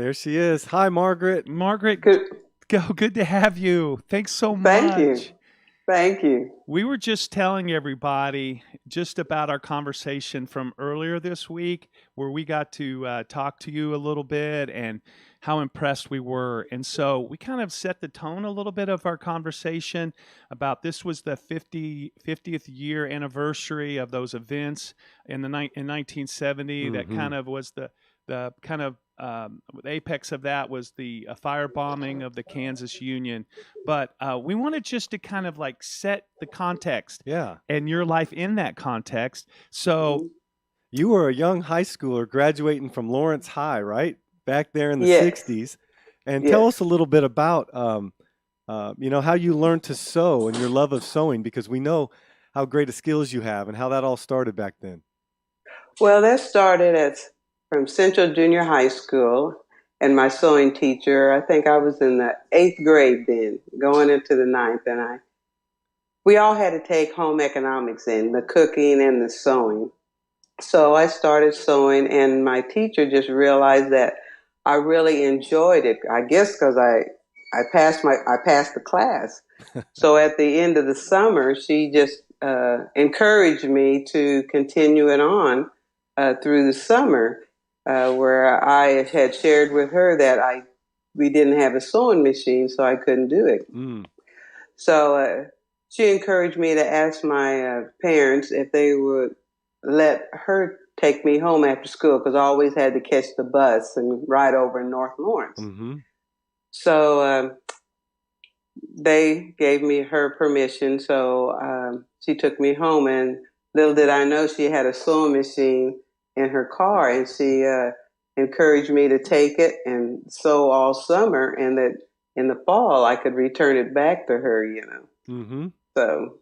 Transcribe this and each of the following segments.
There she is. Hi, Margaret. Margaret, Good. good to have you. Thanks so Thank you. much. Thank you. We were just telling everybody just about our conversation from earlier this week, where we got to talk to you a little bit and how impressed we were. And so we kind of set the tone a little bit of our conversation about this was the 50th year anniversary of those events in 1970. That Mm-hmm. kind of was the kind of the apex of that was the firebombing of the Kansas Union. But we wanted just to kind of like set the context Yeah. and your life in that context. So, Mhm. You were a young high schooler graduating from Lawrence High, right? Back there in the Yes. 60s. And tell us Yes. a little bit about, how you learned to sew and your love of sewing, because we know how great a skills you have and how that all started back then. Well, that started from Central Junior High School, and my sewing teacher. I think I was in the eighth grade then, going into the ninth, and we all had to take home economics in the cooking and the sewing. So I started sewing, and my teacher just realized that I really enjoyed it. I guess because I passed the class. So at the end of the summer, she just encouraged me to continue it on through the summer, where I had shared with her that I we didn't have a sewing machine, so I couldn't do it. Mm. So she encouraged me to ask my parents if they would let her take me home after school because I always had to catch the bus and ride over in North Lawrence. Mm-hmm. So they gave me her permission. So she took me home, and little did I know she had a sewing machine in her car, and she encouraged me to take it and sew all summer, and that in the fall I could return it back to her. Mm-hmm. So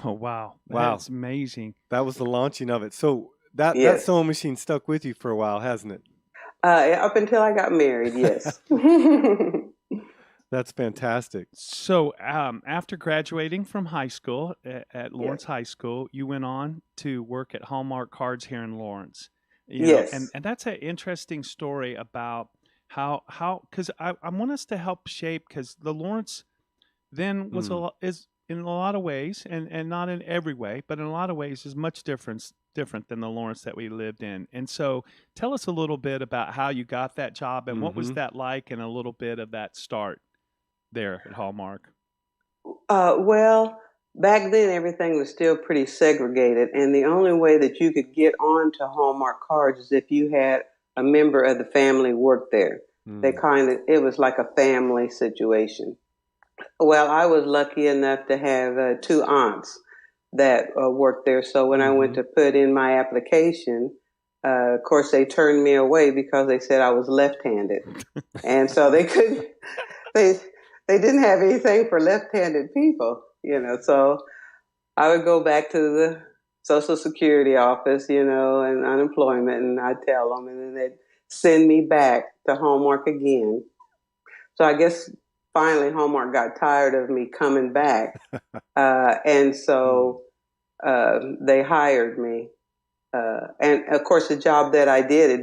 oh wow, Wow. that's amazing. That was the launching of it. So that yes, sewing machine stuck with you for a while, hasn't it? up until I got married, yes. That's fantastic. So, after graduating from high school at Yes, Lawrence High School, you went on to work at Hallmark Cards here in Lawrence. And yes. that's an interesting story about how because I want us to help shape because the Lawrence then was a Mm. lot is in a lot of ways and not in every way, but in a lot of ways is much different than the Lawrence that we lived in. And so, tell us a little bit about how you got that job and what was Mm-hmm. that like, and a little bit of that start there at Hallmark. Well, back then everything was still pretty segregated, and the only way that you could get onto Hallmark cards is if you had a member of the family work there. Mm. It was like a family situation. Well, I was lucky enough to have two aunts that worked there. So when I went Mm-hmm. to put in my application, of course they turned me away because they said I was left-handed, and so they couldn't. They they didn't have anything for left-handed people. So I would go back to the Social Security office, and unemployment, and I'd tell them, and then they'd send me back to Hallmark again. So I guess finally Hallmark got tired of me coming back, and Mm. so they hired me. And of course, the job that I did, it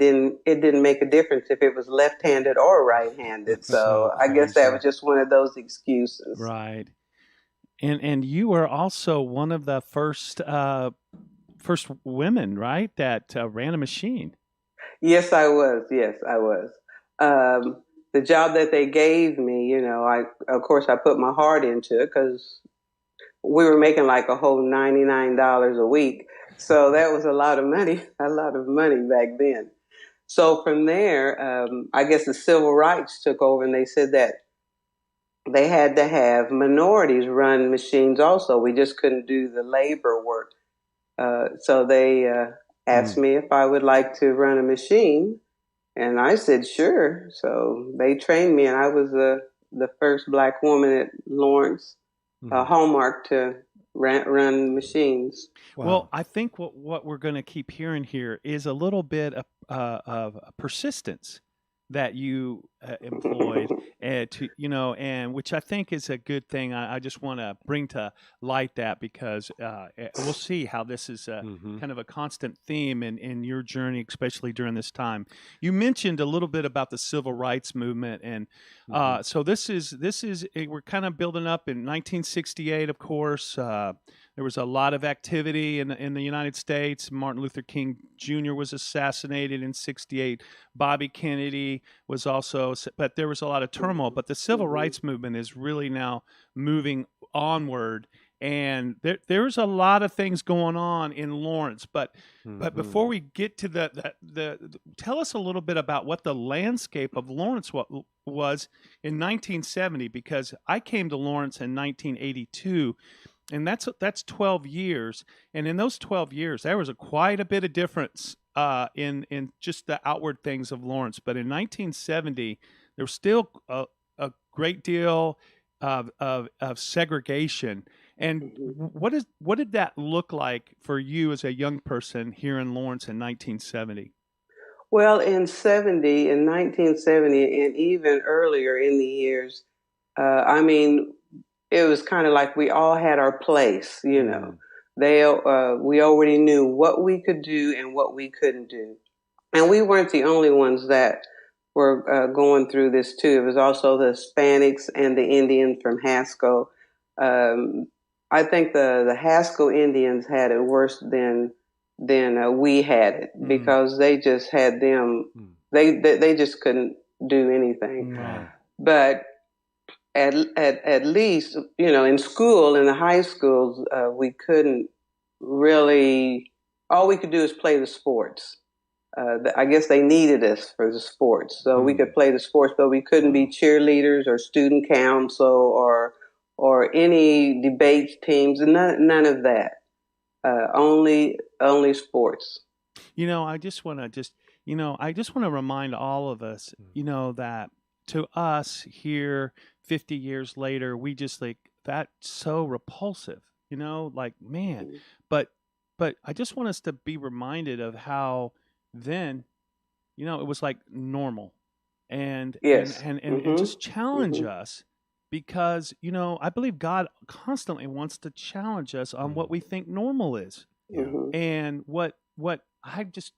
didn't make a difference if it was left-handed or right-handed. So So I guess that was crazy. just one of those excuses. Right. And you were also one of the first women, right, that ran a machine. Yes, I was. Yes, I was. The job that they gave me, I of course I put my heart into it because we were making like a whole $99 a week. So that was a lot of money, a lot of money back then. So from there, I guess the civil rights took over, and they said that they had to have minorities run machines also. We just couldn't do the labor work. So they asked Mm. me if I would like to run a machine, and I said sure. So they trained me, and I was the first black woman at Lawrence Mm-hmm. Hallmark to run machines. Well, Wow. I think what we're going to keep hearing here is a little bit of persistence that you employed, to and which I think is a good thing. I just want to bring to light that because we'll see how this is Mm-hmm. kind of a constant theme in your journey, especially during this time. You mentioned a little bit about the civil rights movement, and Mm-hmm. so we're kind of building up in 1968. Of course, there was a lot of activity in the United States. Martin Luther King Jr. was assassinated in '68. Bobby Kennedy was also, but there was a lot of turmoil. But the civil rights movement is really now moving onward, and there's a lot of things going on in Lawrence. But Mm-hmm. before we get to tell us a little bit about what the landscape of Lawrence was in 1970, because I came to Lawrence in 1982, and that's 12 years. And in those 12 years, there was quite a bit of difference in just the outward things of Lawrence. But in 1970, there was still a great deal of segregation. And what did that look like for you as a young person here in Lawrence in 1970? Well, in 1970, and even earlier in the years, I mean, it was kind of like we all had our place, you know. We already knew what we could do and what we couldn't do. And we weren't the only ones that were going through this too. It was also the Hispanics and the Indians from Haskell. Um, I think the Haskell Indians had it worse than we had it because they just had them. They just couldn't do anything. No. But at least, you know, in school, in the high schools, we couldn't really. All we could do is play the sports. I guess they needed us for the sports, so we could play the sports, but we couldn't be cheerleaders or student council or any debate teams, and none of that. Only sports. I just want to remind all of us, that to us here 50 years later, we just like that's so repulsive, like, man. But I just want us to be reminded of how then, it was like normal, and Yes. and just challenge us, because I believe God constantly wants to challenge us on what we think normal is. And what I just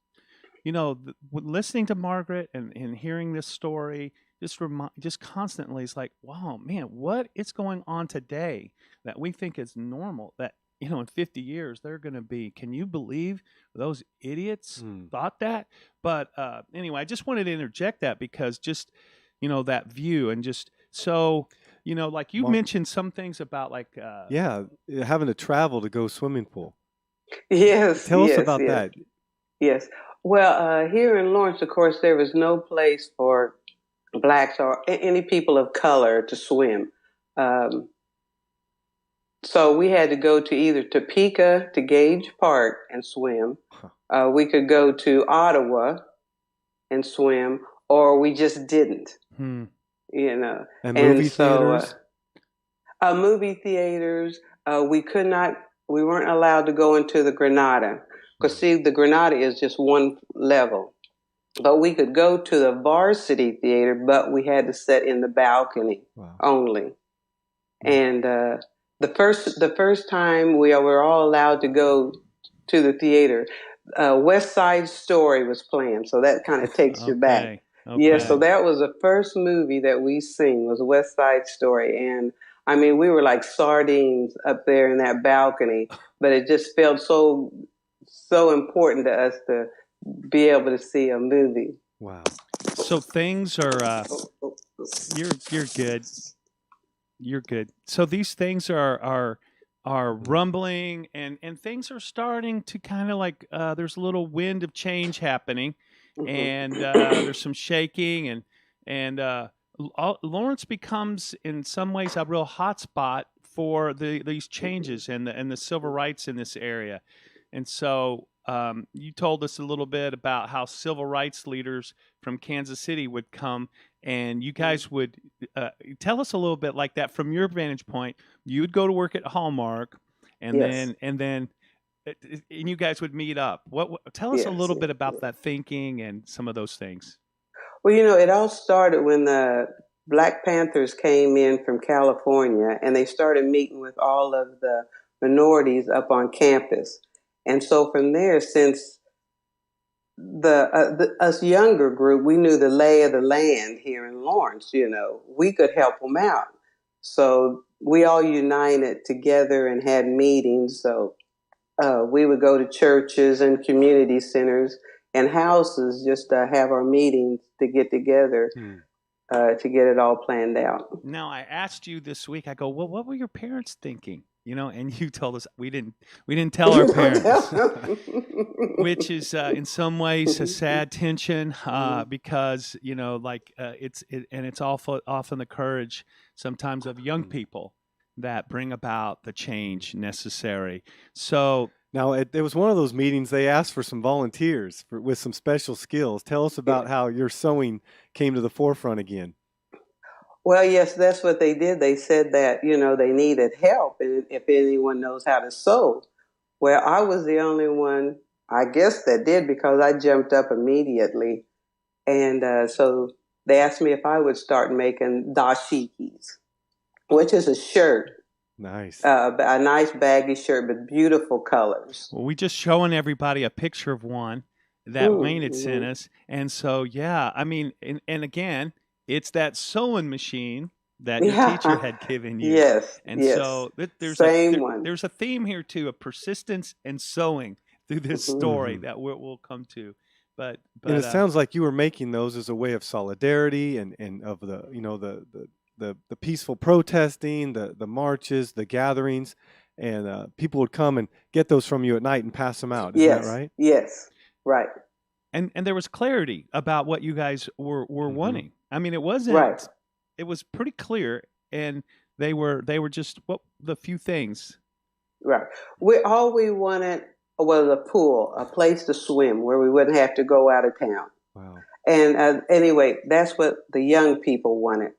listening to Margaret and hearing this story just constantly is like, wow, man, what is going on today that we think is normal, that in 50 years they're going to be, can you believe those idiots thought that? But anyway, I just wanted to interject that because just that view, and just so like you mentioned some things about like having to travel to go swimming pool. Yes. Tell us about that. Yes. Well, here in Lawrence, of course, there was no place for blacks or any people of color to swim. So we had to go to either Topeka to Gage Park and swim. We could go to Ottawa and swim, or we just didn't. And movie theaters? Movie theaters, we weren't allowed to go into the Granada. Because, see, the Granada is just one level. But we could go to the Varsity Theater, but we had to sit in the balcony only. And the first time we were all allowed to go to the theater, West Side Story was playing, so that kind of takes you back. Okay. Yeah, so that was the first movie that we seen was West Side Story, and I mean we were like sardines up there in that balcony, but it just felt so important to us to be able to see a movie. Wow. So things are you're good. You're good. So these things are rumbling, and things are starting to kind of like there's a little wind of change happening, and there's some shaking, and Lawrence becomes in some ways a real hot spot for these changes and the civil rights in this area. And so you told us a little bit about how civil rights leaders from Kansas City would come, and you guys would tell us a little bit like that from your vantage point. You would go to work at Hallmark, and then you guys would meet up. Tell us a little bit about that thinking and some of those things. Well, it all started when the Black Panthers came in from California and they started meeting with all of the minorities up on campus. And so from there, since the us younger group, we knew the lay of the land here in Lawrence, we could help them out. So we all united together and had meetings. So we would go to churches and community centers and houses just to have our meetings to get together to get it all planned out. Now, I asked you this week, I go, well, what were your parents thinking? And you told us we didn't tell our parents, which is in some ways a sad tension because it's often the courage sometimes of young people that bring about the change necessary. So now it was one of those meetings. They asked for some volunteers with some special skills. Tell us about how your sewing came to the forefront again. Well, yes, that's what they did. They said that, they needed help and if anyone knows how to sew. Well, I was the only one, I guess, that did because I jumped up immediately. And so they asked me if I would start making dashikis, which is a shirt. Nice. A nice baggy shirt with beautiful colors. Well, we just showing everybody a picture of one that Wayne had sent us. And so, yeah, I mean, and again, it's that sewing machine that your teacher had given you. Yes. And so there's a theme here too, of persistence and sewing through this story that we'll come to. But and it sounds like you were making those as a way of solidarity and of the peaceful protesting, the marches, the gatherings, and people would come and get those from you at night and pass them out. Is that right? Yes. Right. And there was clarity about what you guys were wanting. I mean, it wasn't. Right. It was pretty clear, and they were just the few things. Right. All we wanted was a pool, a place to swim where we wouldn't have to go out of town. Wow. And anyway, that's what the young people wanted.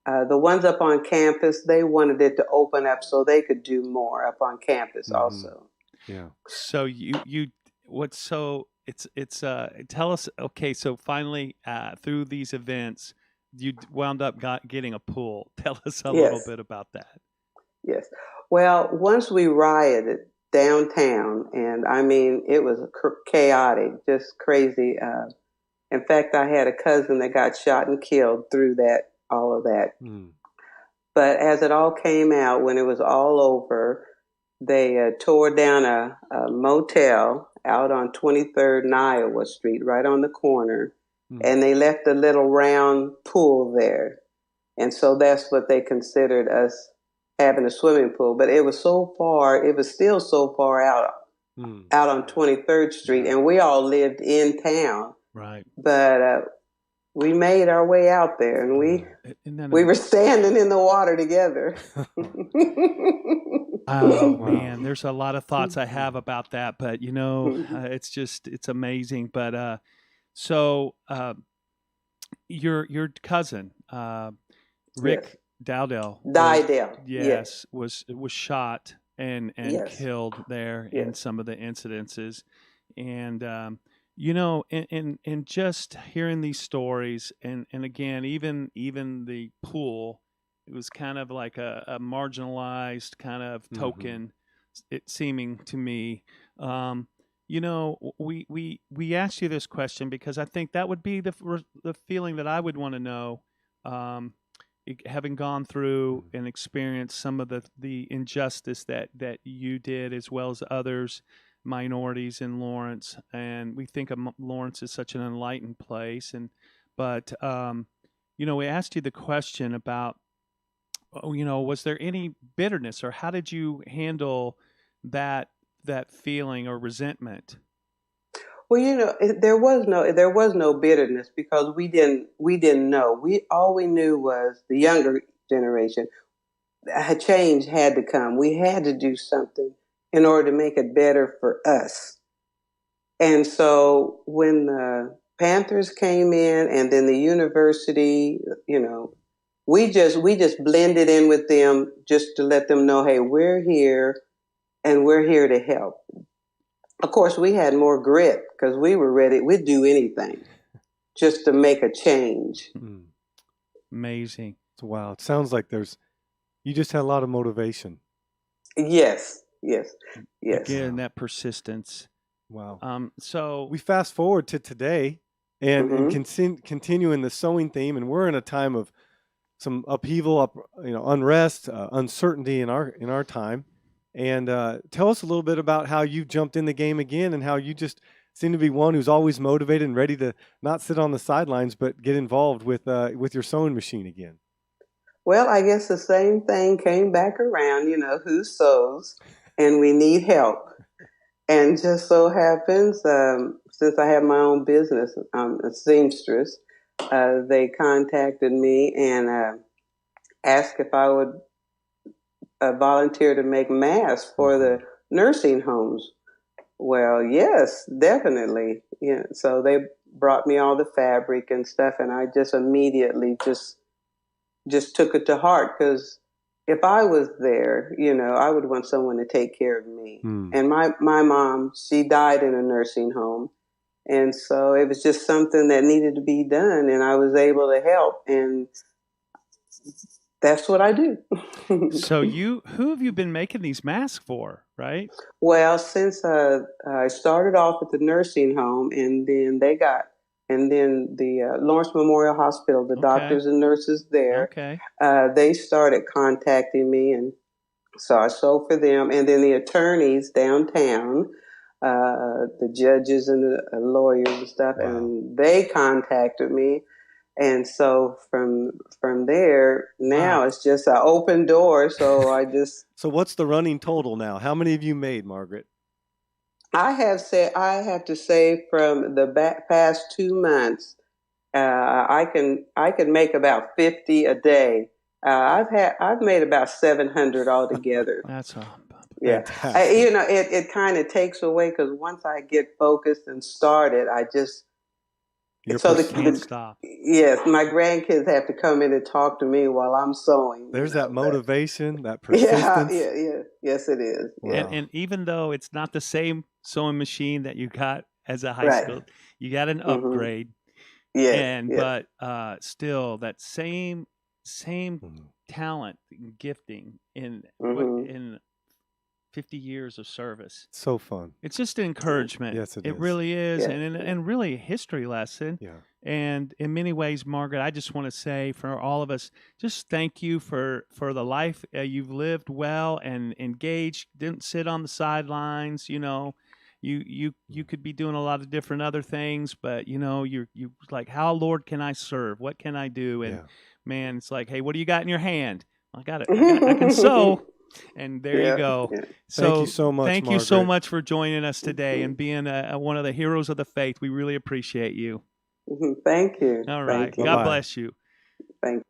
The ones up on campus, they wanted it to open up so they could do more up on campus also. Yeah. So tell us, okay, so finally through these events, you wound up getting a pool. Tell us a little bit about that. Yes. Well, once we rioted downtown, and I mean, it was chaotic, just crazy. In fact, I had a cousin that got shot and killed through all of that. But as it all came out, when it was all over, they tore down a motel out on 23rd and Iowa Street, right on the corner, and they left a little round pool there. And so that's what they considered us having a swimming pool. But it was still so far out on 23rd Street, and we all lived in town. Right. But we made our way out there, and we were standing in the water together. Oh, man, there's a lot of thoughts I have about that, but it's amazing. But so your cousin, Rick Dowdell, was shot and killed there in some of the incidences, and and just hearing these stories, and again, even the pool, it was kind of like a marginalized kind of token, it seeming to me. We asked you this question because I think that would be the feeling that I would want to know, having gone through and experienced some of the injustice that you did, as well as others, minorities in Lawrence. And we think of Lawrence as such an enlightened place, but we asked you the question about, was there any bitterness, or how did you handle that feeling or resentment? Well, there was no bitterness because we didn't know. All we knew was the younger generation. A change had to come. We had to do something in order to make it better for us. And so when the Panthers came in, and then the university, we just blended in with them just to let them know, hey, we're here and we're here to help. Of course, we had more grit because we were ready. We'd do anything just to make a change. Mm. Amazing. Wow. It sounds like you just had a lot of motivation. Yes, yes, yes. Again, that persistence. Wow. So We fast forward to today and Mhm. continue in the sewing theme, and we're in a time of some upheaval, unrest, uncertainty in our time. And tell us a little bit about how you jumped in the game again, and how you just seem to be one who's always motivated and ready to not sit on the sidelines, but get involved with your sewing machine again. Well, I guess the same thing came back around, who sews, and we need help. And just so happens, since I have my own business, I'm a seamstress, they contacted me and asked if I would volunteer to make masks for the nursing homes. Well, yes, definitely. Yeah. So they brought me all the fabric and stuff, and I just immediately just took it to heart, because if I was there, I would want someone to take care of me. And my mom, she died in a nursing home. And so it was just something that needed to be done, and I was able to help, and that's what I do. So who have you been making these masks for, right? Well, since I started off at the nursing home, and then the Lawrence Memorial Hospital, the doctors and nurses there, they started contacting me, and so I sold for them. And then the attorneys downtown, the judges and the lawyers and stuff, and they contacted me. And so from there, now it's just an open door. So I just. So what's the running total now? How many have you made, Margaret? I have to say from the past 2 months, I can make about 50 a day. I've made about 700 altogether. That's yeah. It kind of takes away, because once I get focused and started, I just. Can't stop. Yes, my grandkids have to come in and talk to me while I'm sewing. There's that motivation, that persistence. Yeah. Yes, it is. Wow. And even though it's not the same sewing machine that you got as a high school, you got an upgrade. Yes. But still that same talent and gifting in 50 years of service. So fun. It's just an encouragement. Yes, it is. It really is. Yeah. And really a history lesson. Yeah. And in many ways, Margaret, I just want to say for all of us, just thank you for the life you've lived well and engaged, didn't sit on the sidelines, You could be doing a lot of different other things, but you're like, how, Lord, can I serve? What can I do? And man, it's like, hey, what do you got in your hand? I got it. I can sew. And there you go. Yeah. So thank you so much. Thank Margaret. you so much for joining us today and being one of the heroes of the faith. We really appreciate you. Thank you. All right. Thank you. God bless you. Thank you.